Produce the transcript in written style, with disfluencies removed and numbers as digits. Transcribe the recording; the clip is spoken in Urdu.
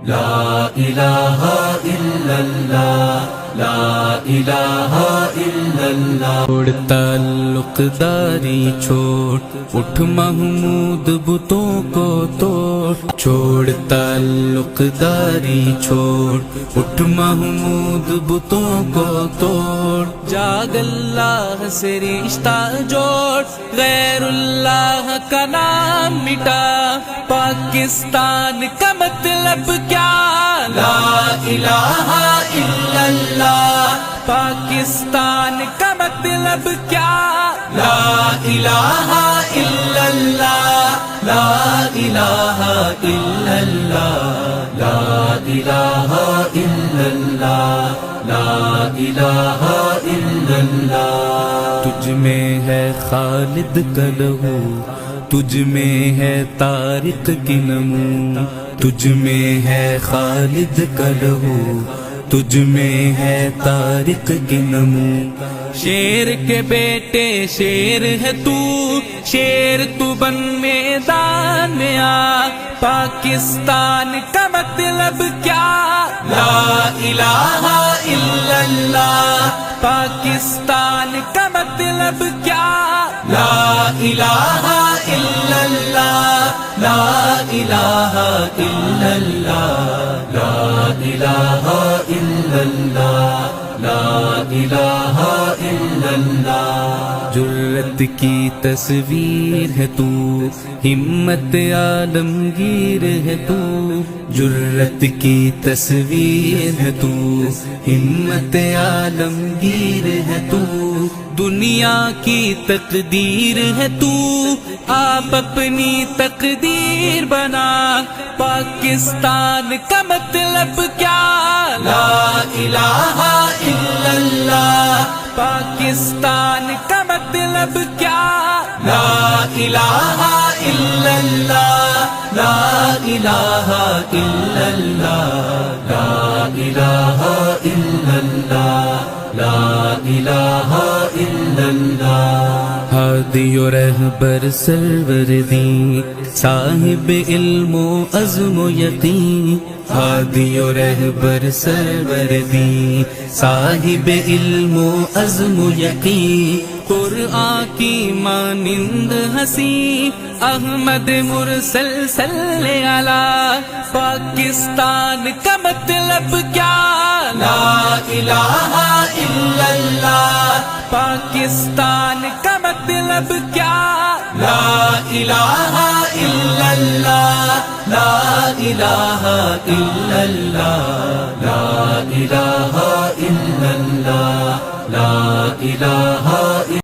لا الہ الا اللہ، لا الہ الا اللہ۔ چھوڑ تعلق داری چھوڑ، اٹھ محمود بتوں کو توڑ، چھوڑ تعلق داری چھوڑ، اٹھ محمود بتوں کو توڑ، جاگ اللہ سے رشتہ جوڑ، غیر اللہ کا نام مٹا، پاکستان کا مطلب کیا؟ لا الہ الا اللہ، پاکستان کا مطلب کیا؟ لا الہ الا اللہ، لا الہ الا اللہ، لا الہ الا اللہ، لا الہ الا اللہ۔ تجھ میں ہے خالد کا لہو، تجھ میں ہے طارق کی نمو، تجھ میں ہے خالد کا لہو، تجھ میں ہے طارق کی نمو۔ شیر کے بیٹے شیر ہے تو، شیر تو بن میدان میں آ، پاکستان کا مطلب کیا؟ لا الہ الا اللہ، پاکستان کا مطلب کیا؟ لا الہ الا اللہ، لا الہ الا اللہ، لا الہ الا اللہ، لا الہ الا اللہ۔ جرت کی تصویر ہے تو، ہمت عالمگیر ہے تو، جرت کی تصویر ہے تو، ہمت عالمگیر ہے تو، دنیا کی تقدیر ہے تو، آپ اپنی تقدیر بنا، پاکستان کا مطلب کیا؟ لا الہ الا اللہ، پاکستان کا مطلب کیا؟ لا الہ الا اللہ، لا الہ الا اللہ، لا الہ الا اللہ، لا الہ الا اللہ۔ ہادی و رہبر سرور صاحب علم و عزم و یقین، ہادی و رہبر سرور صاحب علم و عزم و یقین، قرآن کی مانند ہنسی، احمد مرسل صلی علی، پاکستان کا مطلب کیا؟ لا الہ الا اللہ، پاکستان کا مطلب کیا؟ لا الہ الا اللہ، لا الہ الا اللہ، لا الہ الا اللہ، لا الہ